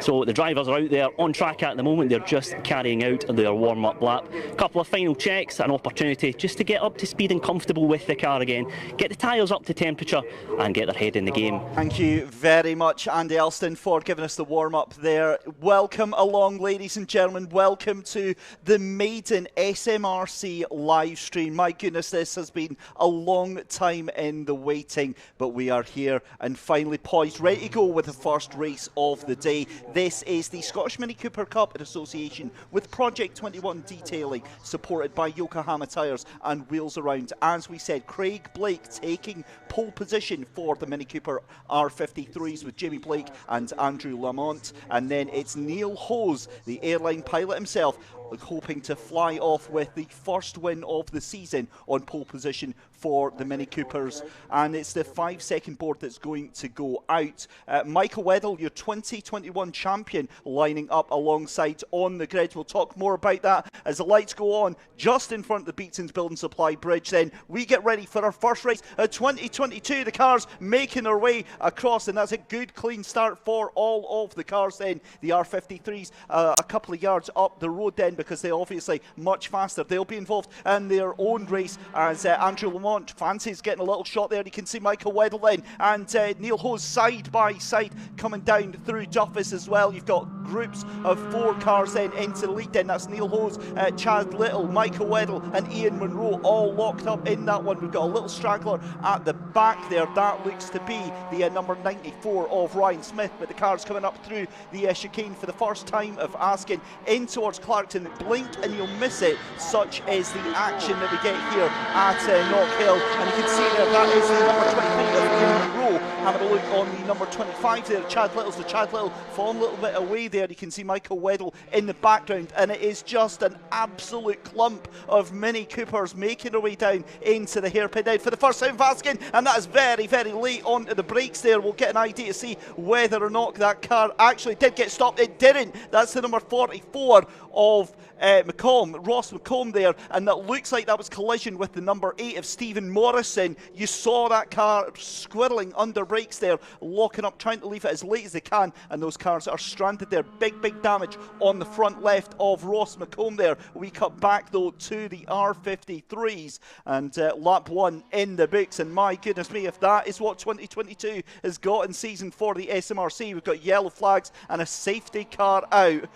So the drivers are out there on track at the moment. They're just carrying out their warm-up lap. A couple of final checks, an opportunity just to get up to speed and comfortable with the car again, get the tyres up to temperature and get their head in the game. Thank you very much, Andy Elston, for giving us the warm-up there. Welcome along, ladies and gentlemen. Welcome to the maiden SMRC live stream. My goodness, this has been a long time in the waiting, but we are here and finally poised, ready to go with the first race of the day. This is the Scottish Mini Cooper Cup in association with Project 21 Detailing, supported by Yokohama Tyres and Wheels Around. As we said, Craig Blake taking pole position for the Mini Cooper R53s with Jamie Blake and Andrew Lamont. And then it's Neil Hose, the airline pilot himself, hoping to fly off with the first win of the season on pole position for the Mini Coopers, and it's the 5-second board that's going to go out. Michael Weddle, your 2021 champion, lining up alongside on the grid. We'll talk more about that as the lights go on just in front of the Beatson's Building Supply Bridge. Then we get ready for our first race of 2022. The cars making their way across, and that's a good clean start for all of the cars. Then the R53s a couple of yards up the road then, because they're obviously much faster. They'll be involved in their own race as Andrew Lamont fancies getting a little shot there. You can see Michael Weddle then and Neil Hose side by side coming down through Duffus as well. You've got groups of 4 cars then into the lead then. That's Neil Hose, Chad Little, Michael Weddle and Ian Munro all locked up in that one. We've got a little straggler at the back there. That looks to be the number 94 of Ryan Smith, but the car's coming up through the chicane for the first time of asking in towards Clarkson. Blink and you'll miss it. Such is the action that we get here at Knockhill. And you can see there, that is the number 23 of Ian Munro. Having a look on the number 25 there, Chad Little's. The Chad Little falling a little bit away there. You can see Michael Weddle in the background, and it is just an absolute clump of Mini Coopers making their way down into the hairpin end for the first time Vaskin, and that is very, very late onto the brakes there. We'll get an idea to see whether or not that car actually did get stopped. It didn't. That's the number 44 of Ross McComb there, and that looks like that was collision with the number 8 of Stephen Morrison. You saw that car squirreling under brakes there, locking up, trying to leave it as late as they can, and those cars are stranded there. Big damage on the front left of Ross McComb there. We cut back though to the R53s, and lap 1 in the books, and my goodness me, if that is what 2022 has got in season for the SMRC, we've got yellow flags and a safety car out.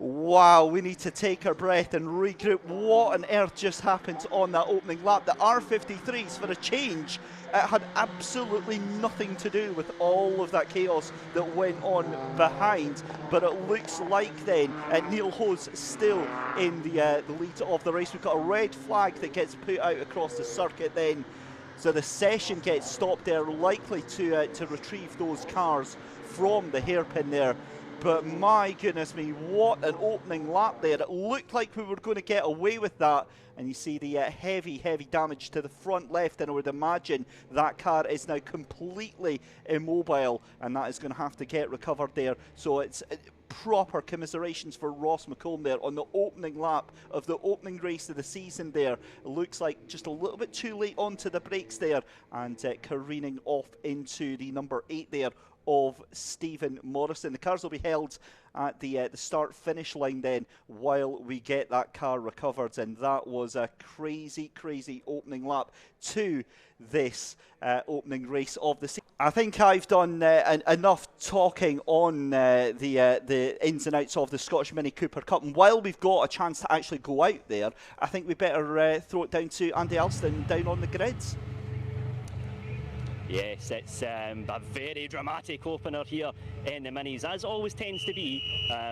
Wow, we need to take our breath and regroup. What on earth just happened on that opening lap? The R53s, for a change, it had absolutely nothing to do with all of that chaos that went on behind. But it looks like then Neil Hose still in the lead of the race. We've got a red flag that gets put out across the circuit then. So the session gets stopped there, likely to retrieve those cars from the hairpin there. But my goodness me, what an opening lap there. It looked like we were going to get away with that. And you see the heavy damage to the front left, and I would imagine that car is now completely immobile, and that is going to have to get recovered there. So it's proper commiserations for Ross McComb there on the opening lap of the opening race of the season there. It looks like just a little bit too late onto the brakes there, and careening off into the number 8 there of Stephen Morrison. The cars will be held at the start-finish line then while we get that car recovered, and that was a crazy opening lap to this opening race of the season. I think I've done enough talking on the ins and outs of the Scottish Mini Cooper Cup, and while we've got a chance to actually go out there, I think we better throw it down to Andy Elston down on the grids. Yes, it's a very dramatic opener here in the minis, as always tends to be.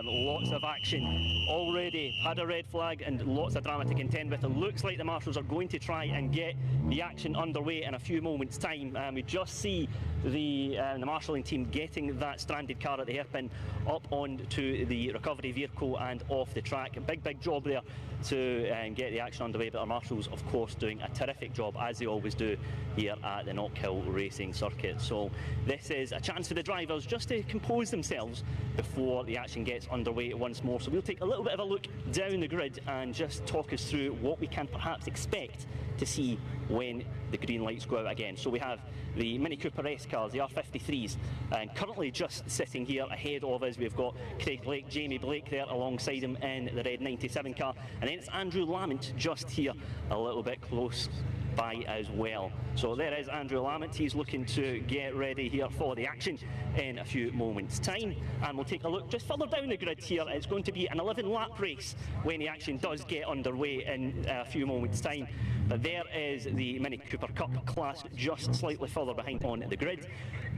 Lots of action already, had a red flag and lots of dramatic intent with it. Looks like the marshals are going to try and get the action underway in a few moments' time. We just see the marshalling team getting that stranded car at the hairpin up onto the recovery vehicle and off the track. A big job there to get the action underway, but our marshals, of course, doing a terrific job, as they always do here at the Knockhill racing circuit. So this is a chance for the drivers just to compose themselves before the action gets underway once more. So we'll take a little bit of a look down the grid and just talk us through what we can perhaps expect to see when the green lights go out again. So we have the Mini Cooper S cars, the R53s, and currently just sitting here ahead of us, we've got Craig Blake, Jamie Blake there alongside him in the red 97 car, and then it's Andrew Lamont just here a little bit close by as well. So there is Andrew Lamont. He's looking to get ready here for the action in a few moments' time. And we'll take a look just further down the grid here. It's going to be an 11-lap race when the action does get underway in a few moments' time. But there is the Mini Cooper Cup class just slightly further behind on the grid.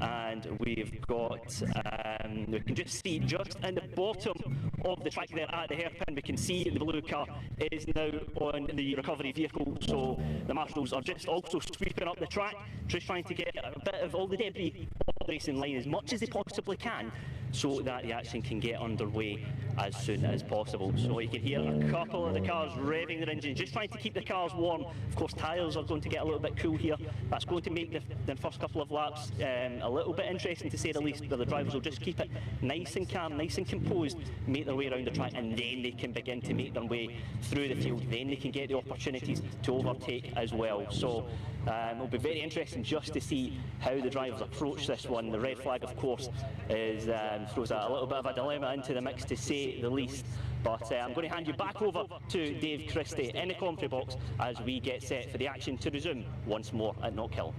And we've got, we can just see just in the bottom of the track there at the hairpin, we can see the blue car is now on the recovery vehicle. So the marshals are just also sweeping up the track, just trying to get a bit of all the debris off the racing line as much as they possibly can, so that the action can get underway as soon as possible. So you can hear a couple of the cars revving their engines, just trying to keep the cars warm. Of course, tyres are going to get a little bit cool here. That's going to make the first couple of laps a little bit interesting, to say the least, but the drivers will just keep it nice and calm, nice and composed, make their way around the track, and then they can begin to make their way through the field. Then they can get the opportunities to overtake as well. So it'll be very interesting just to see how the drivers approach this one. The red flag, of course, is throws a little bit of a dilemma into the mix, to say the least. But I'm going to hand you back over to Dave Christie in the commentary box as we get set for the action to resume once more at Knockhill.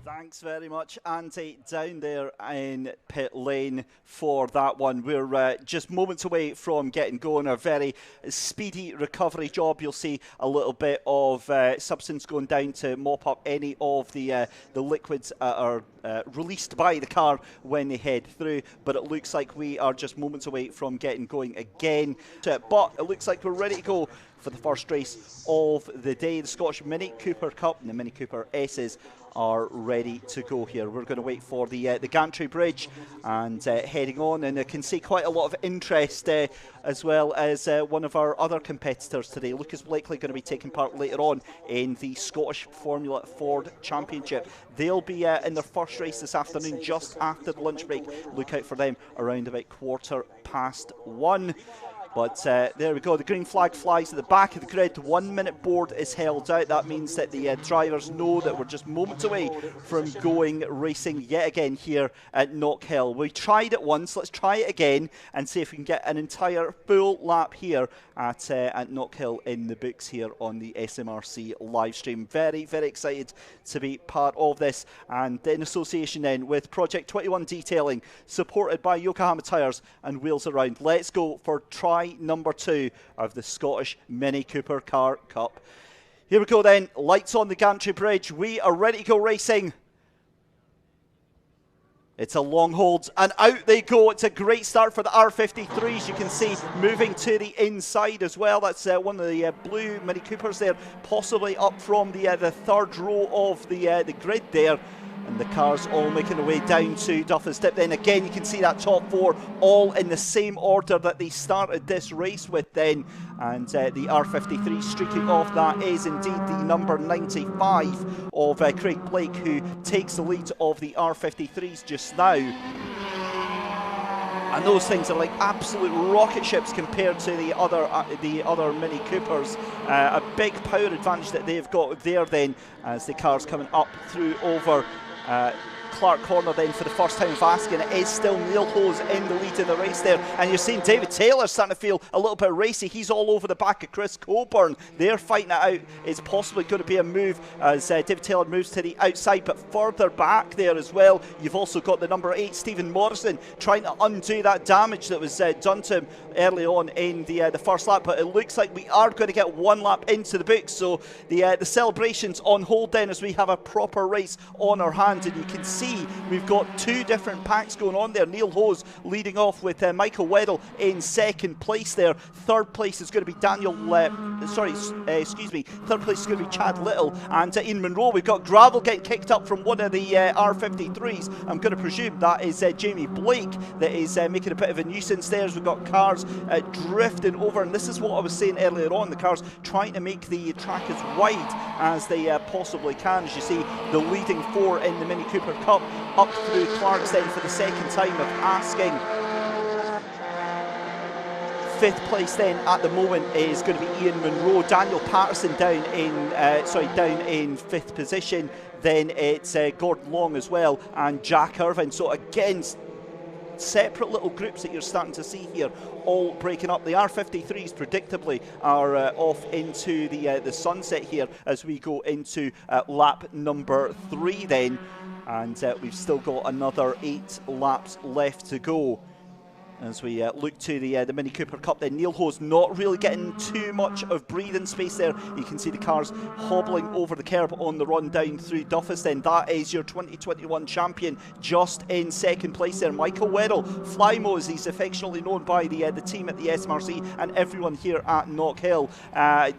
Thanks very much, Andy, down there in pit lane for that one. We're just moments away from getting going. A very speedy recovery job. You'll see a little bit of substance going down to mop up any of the liquids are released by the car when they head through. But it looks like we are just moments away from getting going again. But it looks like we're ready to go for the first race of the day. The Scottish Mini Cooper Cup and the Mini Cooper S's are ready to go here. We're going to wait for the gantry bridge and heading on, and I can see quite a lot of interest as well as one of our other competitors today. Lucas Blakely going to be taking part later on in the Scottish Formula Ford Championship. They'll be in their first race this afternoon just after the lunch break. Look out for them around about 1:15. But there we go, the green flag flies at the back of the grid. The 1 minute board is held out. That means that the drivers know that we're just moments away from going racing yet again here at Knockhill. We tried it once, let's try it again and see if we can get an entire full lap here at Knockhill in the books here on the SMRC live stream. Very excited to be part of this, and in association then with Project 21 Detailing, supported by Yokohama Tyres and Wheels Around. Let's go for try number 2 of the Scottish Mini Cooper Car Cup. Here we go then, lights on the gantry bridge. We are ready to go racing. It's a long hold, and out they go. It's a great start for the R53s. You can see moving to the inside as well. That's one of the blue Mini Coopers there, possibly up from the third row of the grid there. And the cars all making their way down to Duffus Dip. Then again, you can see that top 4 all in the same order that they started this race with then. And the R53 streaking off, that is indeed the number 95 of Craig Blake, who takes the lead of the R53s just now. And those things are like absolute rocket ships compared to the other Mini Coopers. A big power advantage that they've got there then, as the cars coming up through over Clark corner then for the first time of asking. It is still Neil Hose in the lead of the race there, and you're seeing David Taylor starting to feel a little bit racy. He's all over the back of Chris Coburn. They're fighting it out. It's possibly going to be a move as David Taylor moves to the outside, but further back there as well, you've also got the number 8 Stephen Morrison trying to undo that damage that was done to him early on in the first lap. But it looks like we are going to get one lap into the books, so the celebrations on hold then as we have a proper race on our hands. And you can see we've got two different packs going on there. Neil Hose leading off with Michael Weddle in second place there. Third place is going to be third place is going to be Chad Little and Ian Munro. We've got gravel getting kicked up from one of the R53s. I'm going to presume that is Jamie Blake that is making a bit of a nuisance there, as we've got cars drifting over. And this is what I was saying earlier on, the cars trying to make the track as wide as they possibly can. As you see, the leading 4 in the Mini Cooper Cup up through Clark's then for the second time of asking. Fifth place then at the moment is going to be Ian Munro. Daniel Patterson down in fifth position. Then it's Gordon Long as well and Jack Irvine. So again, separate little groups that you're starting to see here, all breaking up. The R53s predictably are off into the sunset here as we go into lap number 3 then, and we've still got another 8 laps left to go. As we look to the Mini Cooper Cup then, Neil Hose not really getting too much of breathing space there. You can see the cars hobbling over the curb on the run down through Duffus then. That is your 2021 champion just in second place there. Michael Weddle, Flymo as he's affectionately known by the team at the SMRC and everyone here at Knockhill,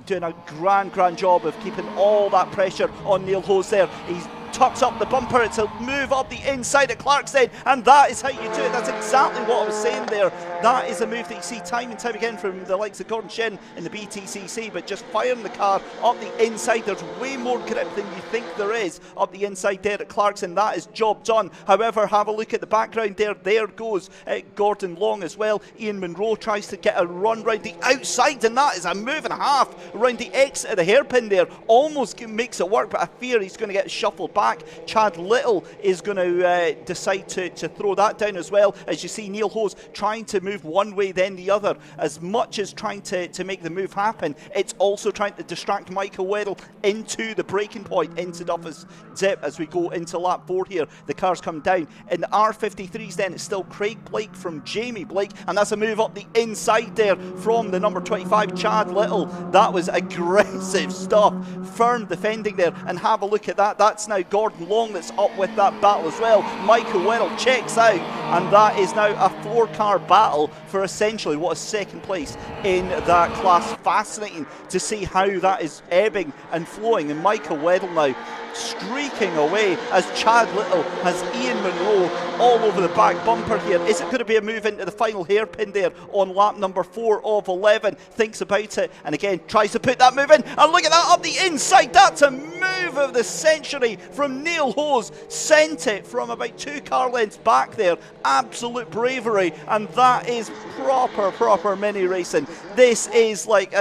doing a grand job of keeping all that pressure on Neil Hose there. He's tucks up the bumper, it's a move up the inside of Clarkstead, and that is how you do it. That's exactly what I was saying there. That is a move that you see time and time again from the likes of Gordon Shen in the BTCC, but just firing the car up the inside. There's way more grip than you think there is up the inside there at Clarkson. That is job done. However, have a look at the background there. There goes Gordon Long as well. Ian Munro tries to get a run round the outside, and that is a move and a half around the exit of the hairpin there. Almost makes it work, but I fear he's going to get shuffled back. Chad Little is going to decide to throw that down as well. As you see, Neil Hose trying to move one way then the other. As much as trying to make the move happen, it's also trying to distract Michael Weddle into the braking point, into Duffus Dip as we go into lap 4 here. The cars come down. In the R53s then, it's still Craig Blake from Jamie Blake, and that's a move up the inside there from the number 25, Chad Little. That was aggressive stuff. Firm defending there, and have a look at that. That's now Gordon Long that's up with that battle as well. Michael Weddle checks out, and that is now a 4-car battle for essentially what is second place in that class. Fascinating to see how that is ebbing and flowing, and Michael Weddle now streaking away as Chad Little has Ian Munro all over the back bumper here. Is it going to be a move into the final hairpin there on lap number 4 of 11? Thinks about it and again tries to put that move in, and look at that up the inside. That's a move of the century from Neil Hose. Sent it from about 2 car lengths back there. Absolute bravery, and that is proper mini racing. This is like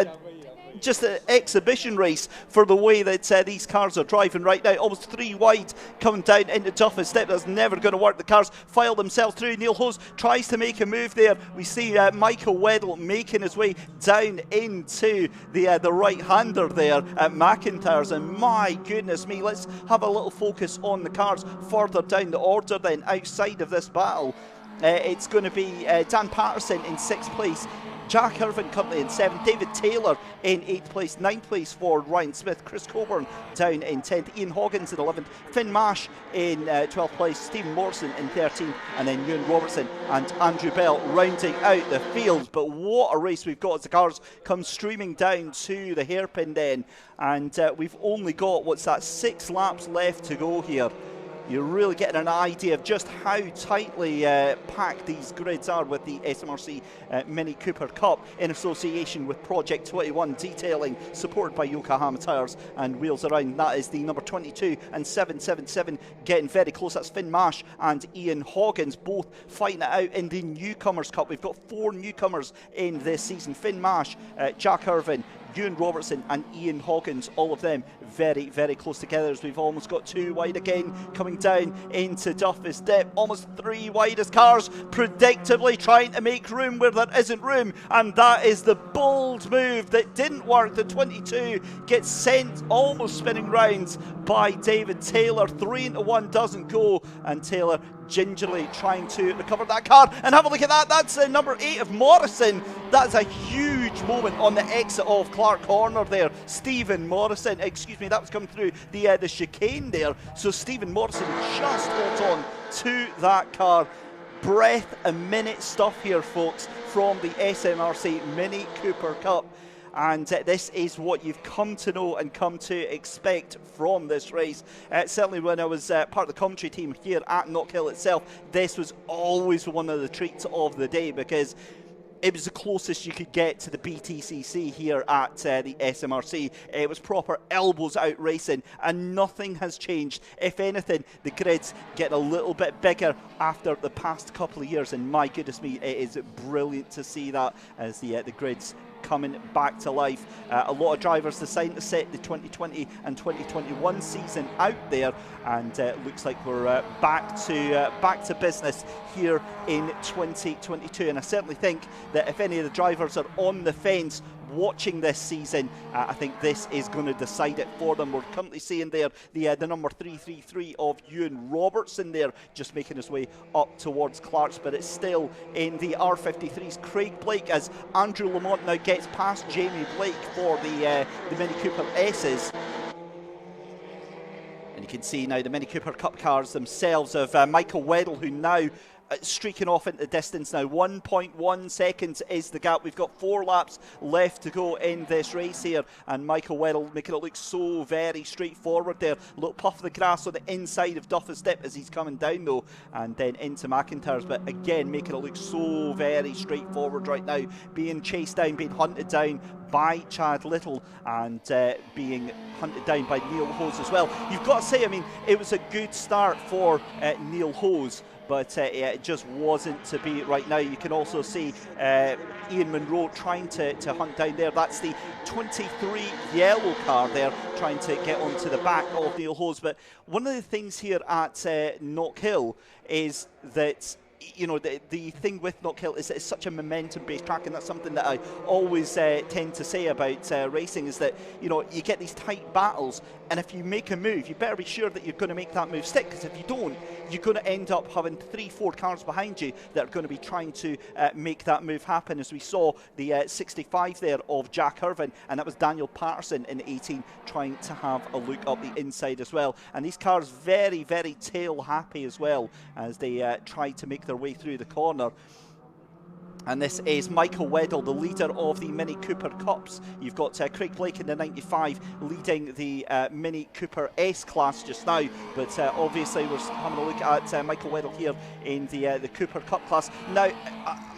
just an exhibition race for the way that these cars are driving right now. Almost 3 wide coming down into Duffus Step. That's never going to work. The cars file themselves through. Neil Hose tries to make a move there. We see Michael Weddle making his way down into the right-hander there at McIntyre's, and my goodness me, let's have a little focus on the cars further down the order then outside of this battle. It's going to be Dan Patterson in 6th place, Jack Irvine currently in 7th, David Taylor in 8th place, 9th place for Ryan Smith, Chris Coburn down in 10th, Ian Hoggins in 11th, Finn Mash in 12th place, Stephen Morrison in 13th, and then Ewan Robertson and Andrew Bell rounding out the field. But what a race we've got as the cars come streaming down to the hairpin then, and we've only got, 6 laps left to go here. You're really getting an idea of just how tightly packed these grids are with the SMRC Mini Cooper Cup in association with Project 21 Detailing, supported by Yokohama Tyres and Wheels Around. That is the number 22 and 777 getting very close. That's Finn Mash and Ian Hoggins, both fighting it out in the Newcomers Cup. We've got 4 newcomers in this season. Finn Mash, Jack Irvine, Ewan Robertson and Ian Hoggins, all of them very, very close together as we've almost got 2 wide again coming down into Duffus Dip. Almost 3 wide as cars predictably trying to make room where there isn't room, and that is the bold move that didn't work. The 22 gets sent almost spinning rounds by David Taylor. 3 into 1 doesn't go, and Taylor gingerly trying to recover that car. And have a look at that, that's number 8 of Morrison. That's a huge moment on the exit of Clark Corner there. Stephen Morrison, excuse me, that was coming through the chicane there. So Stephen Morrison just holds on to that car. Breath a minute stuff here, folks, from the SMRC Mini Cooper Cup. And this is what you've come to know and come to expect from this race. Certainly when I was part of the commentary team here at Knockhill itself, this was always one of the treats of the day, because it was the closest you could get to the BTCC here at the SMRC. It was proper elbows out racing, and nothing has changed. If anything, the grids get a little bit bigger after the past couple of years, and my goodness me, it is brilliant to see that as the grids coming back to life. A lot of drivers deciding to set the 2020 and 2021 season out there, and it looks like we're back to business here in 2022. And I certainly think that if any of the drivers are on the fence watching this season, I think this is going to decide it for them. We're currently seeing there the number 333 of Ewan Robertson there, just making his way up towards Clark's, but it's still in the R53's Craig Blake, as Andrew Lamont now gets past Jamie Blake for the Mini Cooper S's. And you can see now the Mini Cooper Cup cars themselves of Michael Weddle, who now streaking off into the distance now. 1.1 seconds is the gap. We've got 4 laps left to go in this race here, and Michael Weddle making it look so very straightforward there. A little puff of the grass on the inside of Duffus Dip as he's coming down though, and then into McIntyre's, but again making it look so very straightforward right now. Being chased down, being hunted down by Chad Little, and being hunted down by Neil Hose as well. You've got to say, I mean, it was a good start for Neil Hose, but it just wasn't to be right now. You can also see Ian Monroe trying to hunt down there. That's the 23 yellow car there, trying to get onto the back of Neil Hose. But one of the things here at Knockhill is that, you know, the thing with Knockhill is that it's such a momentum-based track, and that's something that I always tend to say about racing, is that, you know, you get these tight battles, and if you make a move, you better be sure that you're going to make that move stick, because if you don't, you're going to end up having 3-4 cars behind you that are going to be trying to make that move happen, as we saw the 65 there of Jack Irvin, and that was Daniel Patterson in 18 trying to have a look up the inside as well. And these cars very, very tail happy as well as they try to make their way through the corner. And this is Michael Weddle, the leader of the Mini Cooper Cups. You've got Craig Blake in the 95 leading the Mini Cooper S class just now, but obviously we're having a look at Michael Weddle here in the Cooper Cup class. Now,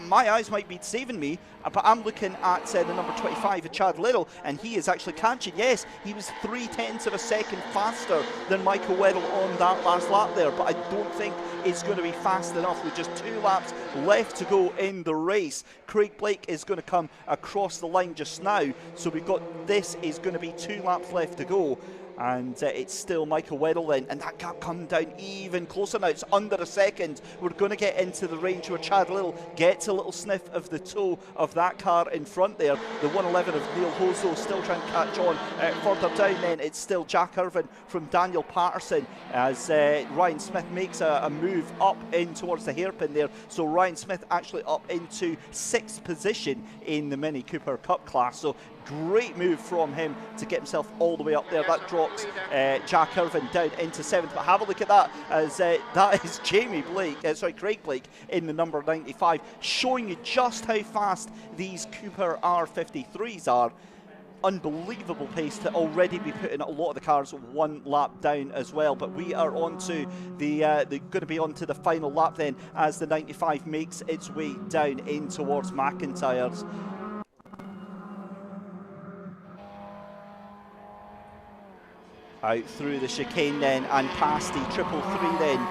my eyes might be deceiving me, but I'm looking at the number 25 of Chad Little, and he is actually catching. Yes, he was 0.3 of a second faster than Michael Weddle on that last lap there, but I don't think it's going to be fast enough with just 2 laps left to go in the race. Craig Blake is going to come across the line just now, so we've got, this is going to be 2 laps left to go. And it's still Michael Weddle then, and that gap coming down even closer now. It's under a second. We're going to get into the range where Chad Little gets a little sniff of the toe of that car in front there. The 111 of Neil Hoso still trying to catch on. Further down then, it's still Jack Irvin from Daniel Patterson as Ryan Smith makes a move up in towards the hairpin there. So Ryan Smith actually up into 6th position in the Mini Cooper Cup class. So great move from him to get himself all the way up there. That drops Jack Irvin down into 7th. But have a look at that, as that is Craig Blake in the number 95, showing you just how fast these Cooper R53s are. Unbelievable pace to already be putting a lot of the cars 1 lap down as well. But we are on to they're going to be on to the final lap then, as the 95 makes its way down in towards McIntyre's. Out through the chicane then, and past the 333 then.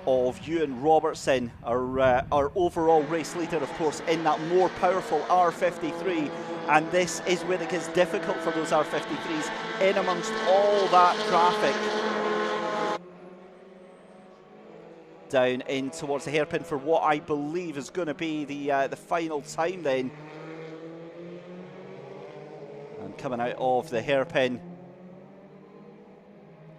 of Ewan Robertson, our overall race leader, of course, in that more powerful R53. And this is where it gets difficult for those R53s in amongst all that traffic. Down in towards the hairpin for what I believe is going to be the final time then. And coming out of the hairpin.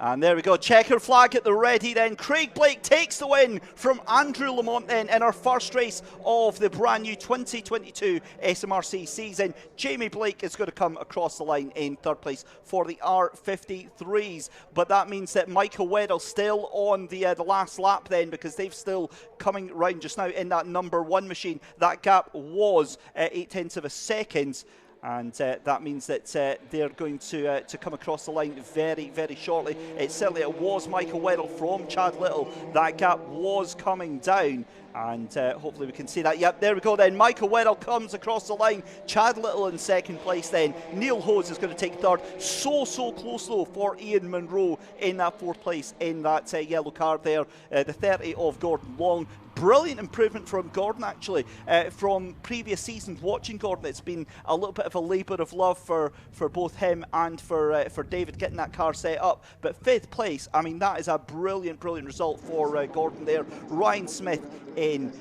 And there we go, checker flag at the ready then. Craig Blake takes the win from Andrew Lamont then in our first race of the brand new 2022 SMRC season. Jamie Blake is going to come across the line in third place for the R53s. But that means that Michael Weddle still on the last lap then, because they've still coming round just now in that number 1 machine. That gap was 0.8 of a second. And that means that they're going to come across the line very, very shortly. It was Michael Weddle from Chad Little. That gap was coming down, and hopefully we can see that. Yep, there we go then. Michael Weddle comes across the line. Chad Little in second place then. Neil Hose is going to take third. So close though for Ian Munro in that fourth place in that yellow card there. The 30 of Gordon Long. Brilliant improvement from Gordon, actually. From previous seasons, watching Gordon, it's been a little bit of a labour of love for both him and for David getting that car set up. But fifth place, I mean, that is a brilliant result for Gordon there. Ryan Smith in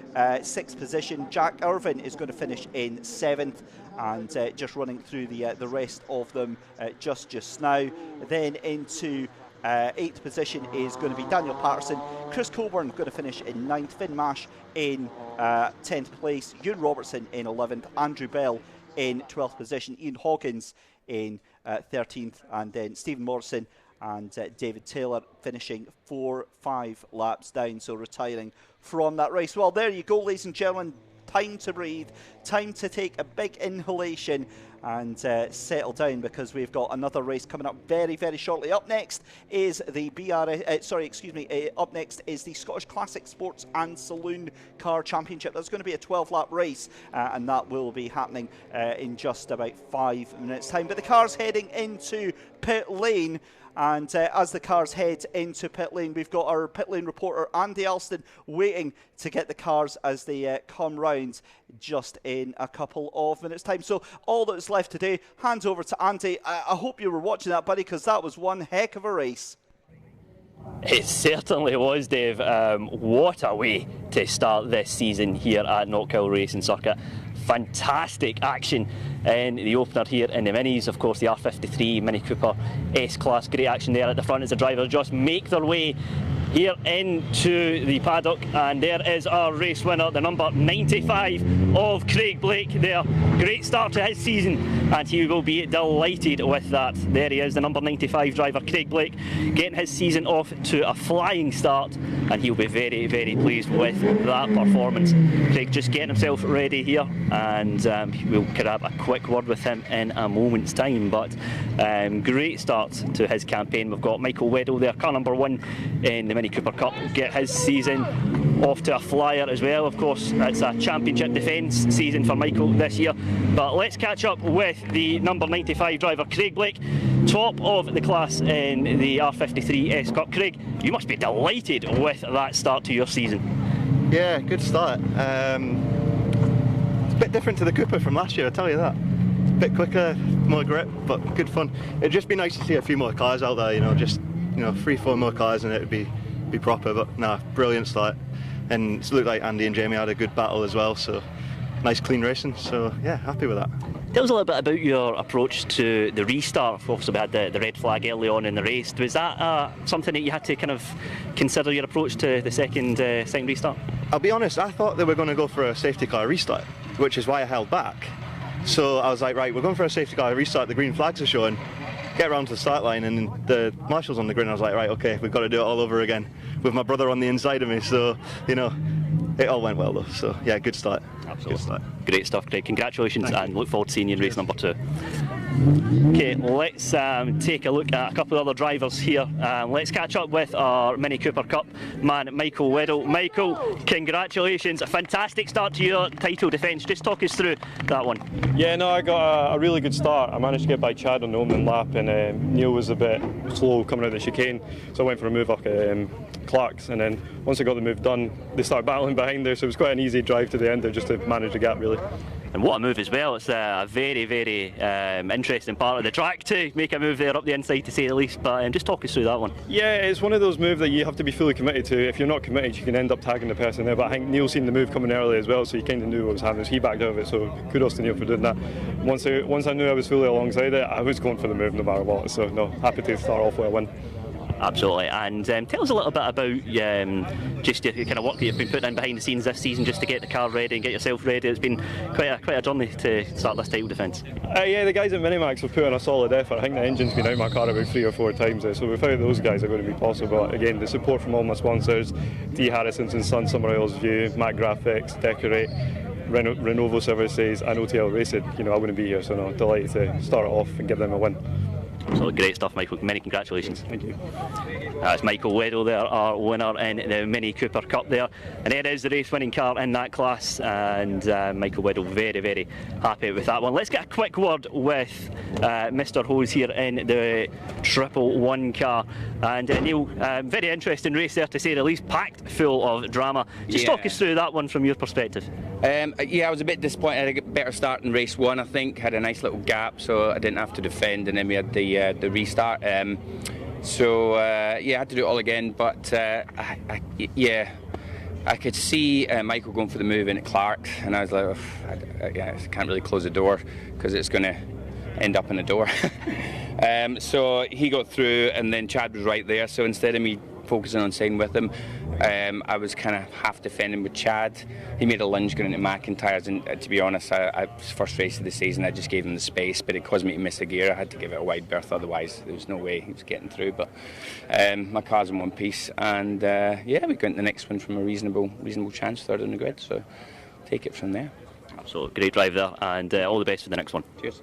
sixth position. Jack Irvin is going to finish in seventh. And just running through the rest of them just now. Then into eighth position is going to be Daniel Patterson. Chris Coburn going to finish in ninth. Finn Mash in 10th place. Ewan Robertson in 11th. Andrew Bell in 12th position. Ian Hoggins in 13th. And then Stephen Morrison and David Taylor finishing 4-5 laps down, so retiring from that race. Well, there you go, ladies and gentlemen. Time to breathe, time to take a big inhalation and settle down, because we've got another race coming up very, very shortly. Up next is the up next is the Scottish Classic Sports and Saloon Car Championship. That's going to be a 12-lap race, and that will be happening in just about 5 minutes' time. But the car's heading into pit lane. And as the cars head into pit lane, we've got our pit lane reporter Andy Alston waiting to get the cars as they come round just in a couple of minutes' time. So all that's left today, hands over to Andy. I hope you were watching that, buddy, because that was one heck of a race. It certainly was, Dave. What a way to start this season here at Knockhill Racing Circuit. Fantastic action in the opener here in the minis. Of course, the R53 Mini Cooper S-Class. Great action there at the front as the drivers just make their way here into the paddock, and there is our race winner, the number 95 of Craig Blake there. Great start to his season, and he will be delighted with that. There he is, the number 95 driver, Craig Blake, getting his season off to a flying start, and he'll be very, very pleased with that performance. Craig just getting himself ready here, and we'll grab a quick word with him in a moment's time. But great start to his campaign. We've got Michael Weddle there, car number 1 in the Mini Cooper Cup, get his season off to a flyer as well. Of course, it's a championship defence season for Michael this year. But let's catch up with the number 95 driver, Craig Blake, top of the class in the R53 S Cup. Craig, you must be delighted with that start to your season. Yeah, good start. It's a bit different to the Cooper from last year, I tell you that. A bit quicker, more grip, but good fun. It'd just be nice to see a few more cars out there, just 3-4 more cars and it would be proper. But no, brilliant start, and it looked like Andy and Jamie had a good battle as well, so nice clean racing, so yeah, happy with that. Tell us a little bit about your approach to the restart. Obviously we had the red flag early on in the race. Was that something that you had to kind of consider your approach to the second restart? I'll be honest, I thought they were going to go for a safety car restart, which is why I held back. So I was like, right, we're going for a safety car restart, the green flags are showing, get around to the start line, and the marshal's on the grid. I was like, right, okay, we've got to do it all over again with my brother on the inside of me. So it all went well though, so yeah, good start. Absolutely. Good start. Great stuff, Craig. Congratulations, and look forward to seeing you in race number 2. Okay, let's take a look at a couple of other drivers here. Let's catch up with our Mini Cooper Cup man, Michael Weddle. Michael, congratulations, a fantastic start to your title defence. Just talk us through that one. Yeah, no, I got a really good start. I managed to get by Chad on the opening lap, and Neil was a bit slow coming out of the chicane, so I went for a move up Clark's, and then once I got the move done, they started battling behind there, so it was quite an easy drive to the end there just to manage the gap, really. And what a move as well. It's a very, very interesting part of the track to make a move there up the inside, to say the least. But just talk us through that one. Yeah, it's one of those moves that you have to be fully committed to. If you're not committed, you can end up tagging the person there. But I think Neil seen the move coming early as well, so he kind of knew what was happening. He backed out of it, so kudos to Neil for doing that. Once I knew I was fully alongside it, I was going for the move no matter what. So no, happy to start off with a win. Absolutely, and tell us a little bit about just the kind of work that you've been putting in behind the scenes this season just to get the car ready and get yourself ready. It's been quite a journey to start this title defence. Yeah, the guys at Minimax have put in a solid effort. I think the engine's been out my car about 3 or 4 times, so without those guys, it wouldn't be possible. But again, the support from all my sponsors, D. Harrison's and Son, Summer Oils View, Mac Graphics, Decorate, Renovo Services and OTL Racing, I wouldn't be here, so no, delighted to start it off and give them a win. So great stuff, Michael. Many congratulations. Thank you. That's Michael Weddle there, our winner in the Mini Cooper Cup there. And there is the race-winning car in that class, and Michael Weddle very, very happy with that one. Let's get a quick word with Mr. Hose here in the 111 car. And Neil, very interesting race there to say the least, packed full of drama. Just talk us through that one from your perspective. Yeah, I was a bit disappointed. I got a better start in race 1, I think. Had a nice little gap, so I didn't have to defend, and then we had the restart. Yeah, I had to do it all again, but I could see Michael going for the move in at Clark's, and I was like, I can't really close the door because it's going to end up in the door. So he got through, and then Chad was right there, so instead of me focusing on staying with him, I was kind of half defending with Chad. He made a lunge going into McIntyre's, and to be honest, first race of the season, I just gave him the space, but it caused me to miss a gear. I had to give it a wide berth, otherwise there was no way he was getting through. But my car's in one piece, and yeah, we got into the next one from a reasonable chance, third on the grid, so take it from there. Absolutely, great drive there, and all the best for the next one. Cheers.